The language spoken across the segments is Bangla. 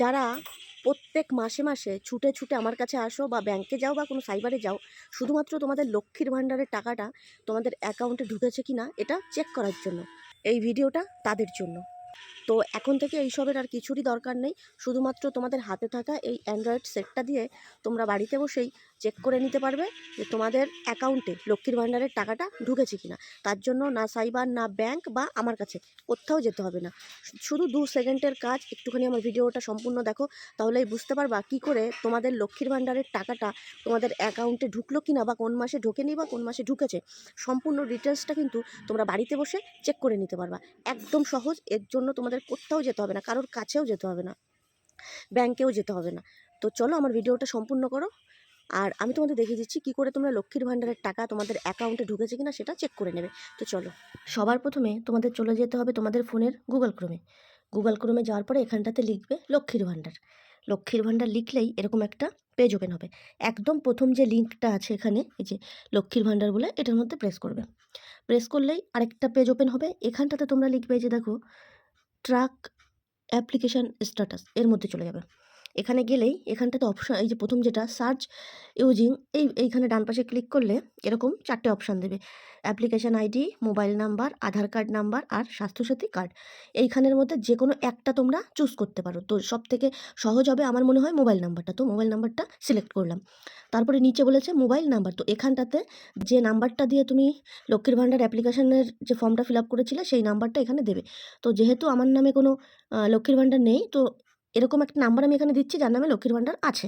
যারা প্রত্যেক মাসে মাসে ছুটে ছুটে আমার কাছে আসো বা ব্যাংকে যাও বা কোনো সাইবারে যাও শুধুমাত্র তোমাদের লক্ষ্মীর ভাণ্ডারের টাকাটা তোমাদের অ্যাকাউন্টে ঢুকেছে কি না এটা চেক করার জন্য, এই ভিডিওটা তাদের জন্য। তো এখন থেকে এইসবের আর কিছুরই দরকার নেই। শুধুমাত্র তোমাদের হাতে থাকা এই অ্যান্ড্রয়েড সেটটা দিয়ে তোমরা বাড়িতে বসেই চেক করে নিতে পারবে যে তোমাদের অ্যাকাউন্টে লক্ষ্মীর ভাণ্ডারের টাকাটা ঢুকেছে কিনা। তার জন্য না সাইবার, না ব্যাংক বা আমার কাছে কোথাও যেতে হবে না। শুধু 2 সেকেন্ডের কাজ। একটুখানি আমার ভিডিওটা সম্পূর্ণ দেখো, তাহলেই বুঝতে পারবা কি করে তোমাদের লক্ষ্মীর ভাণ্ডারের টাকাটা তোমাদের অ্যাকাউন্টে ঢুকলো কিনা, বা কোন মাসে ঢোকেনি বা কোন মাসে ঢুকেছে। সম্পূর্ণ ডিটেলসটা কিন্তু তোমরা বাড়িতে বসে চেক করে নিতে পারবা। একদম সহজ। এর জন্য তোমাদের কোথাও যেতে হবে না, কারোর কাছেও যেতে হবে না, ব্যাংকেও যেতে হবে না। তো চলো আমার ভিডিওটা সম্পূর্ণ করো, আর আমি তোমাদের দেখিয়ে দিচ্ছি কী করে তোমরা লক্ষ্মীর ভাণ্ডারের টাকা তোমাদের অ্যাকাউন্টে ঢুকেছে কিনা সেটা চেক করে নেবে। তো চলো, সবার প্রথমে তোমাদের চলে যেতে হবে তোমাদের ফোনের গুগল ক্রোমে যাওয়ার পরে এখানটাতে লিখবে লক্ষ্মীর ভাণ্ডার। লক্ষ্মীর ভাণ্ডার লিখলেই এরকম একটা পেজ ওপেন হবে। একদম প্রথম যে লিঙ্কটা আছে এখানে, এই যে লক্ষ্মীর ভাণ্ডার বলে, এটার মধ্যে প্রেস করবে। প্রেস করলেই আরেকটা পেজ ওপেন হবে। এখানটাতে তোমরা লিখবে, যে দেখো ট্রাক অ্যাপ্লিকেশান স্ট্যাটাস, এর মধ্যে চলে যাবে। এখানে গেলেই এখানটাতে অপশান, এই যে প্রথম যেটা সার্চ ইউজিং, এইখানে ডান পাশে ক্লিক করলে এরকম 4টে অপশান দেবে। অ্যাপ্লিকেশান আইডি, মোবাইল নাম্বার, আধার কার্ড নাম্বার আর স্বাস্থ্যসাথী কার্ড। এইখানের মধ্যে যে কোনো একটা তোমরা চুজ করতে পারো। তো সব থেকে সহজ হবে আমার মনে হয় মোবাইল নাম্বারটা। তো মোবাইল নাম্বারটা সিলেক্ট করলাম। তারপরে নিচে বলেছে মোবাইল নাম্বার। তো এখানটাতে যে নাম্বারটা দিয়ে তুমি লক্ষ্মীর ভাণ্ডার অ্যাপ্লিকেশানের যে ফর্মটা ফিল আপ করেছিলে সেই নাম্বারটা এখানে দেবে। তো যেহেতু আমার নামে কোনো লক্ষ্মীর ভাণ্ডার নেই, তো এরকম একটা নাম্বার আমি এখানে দিচ্ছি যার নামে লক্ষ্মীর ভাণ্ডার আছে।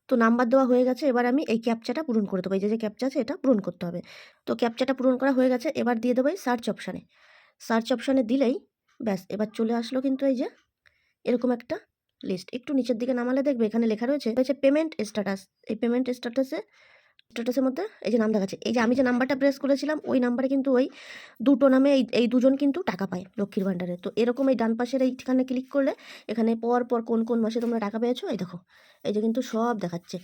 তো নাম্বার দেওয়া হয়ে গেছে। এবার আমি এই ক্যাপচাটা পূরণ করে দেবো। এই যে ক্যাপচা আছে এটা পূরণ করতে হবে। তো ক্যাপচাটা পূরণ করা হয়ে গেছে। এবার দিয়ে দেবো এই সার্চ অপশানে দিলেই ব্যাস, এবার চলে আসলো কিন্তু এই যে এরকম একটা লিস্ট। একটু নিচের দিকে নামালে দেখবে এখানে লেখা রয়েছে পেমেন্ট স্ট্যাটাস। এই পেমেন্ট স্ট্যাটাসের মধ্যে এই যে নাম দেখাচ্ছে, এই যে আমি যে নাম্বারটা প্রেস করেছিলাম ওই নাম্বারে কিন্তু ওই দুটো নামে এই দুজন কিন্তু টাকা পায় লক্ষ্মীর ভাণ্ডারে। তো এরকম এই ডান পাশের এইখানে ক্লিক করলে এখানে পর কোন কোন মাসে তোমরা টাকা পেয়েছো এই দেখো, এই যে কিন্তু সব দেখাচ্ছে।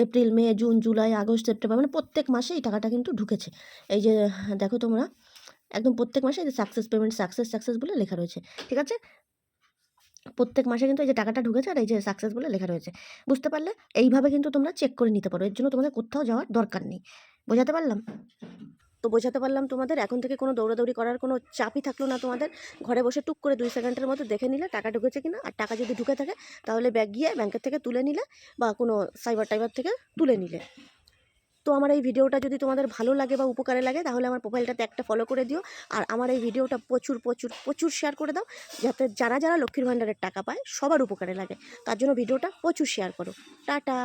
এপ্রিল, মে, জুন, জুলাই, আগস্ট, সেপ্টেম্বর, মানে প্রত্যেক মাসে এই টাকাটা কিন্তু ঢুকেছে। এই যে দেখো তোমরা একদম প্রত্যেক মাসে এই যে সাকসেস পেমেন্ট, সাকসেস বলে লেখা রয়েছে। ঠিক আছে, প্রত্যেক মাসে কিন্তু এই যে টাকাটা ঢুকেছে আর এই যে সাকসেস বলে লেখা রয়েছে। বুঝতে পারলে? এইভাবে কিন্তু তোমরা চেক করে নিতে পারো। এর জন্য তোমাদের কোথাও যাওয়ার দরকার নেই। বোঝাতে পারলাম? তো বোঝাতে পারলাম তোমাদের। এখন থেকে কোনো দৌড়াদৌড়ি করার কোনো চাপই থাকলো না তোমাদের। ঘরে বসে টুক করে 2 সেকেন্ডের মধ্যে দেখে নিলে টাকা ঢুকেছে কিনা। আর টাকা যদি ঢুকে থাকে তাহলে গিয়ে ব্যাংকের থেকে তুলে নিলে, বা কোনো সাইবার থেকে তুলে নিলে। তো আমার এই ভিডিওটা যদি তোমাদের ভালো লাগে বা উপকারে লাগে তাহলে আমার প্রোফাইলটাতে একটা ফলো করে দিও। আর আমার এই ভিডিওটা প্রচুর প্রচুর প্রচুর শেয়ার করে দাও, যাতে যারা লক্ষ্মীর ভাণ্ডারের টাকা পায় সবার উপকারে লাগে। তার জন্য ভিডিওটা প্রচুর শেয়ার করো। টাটা।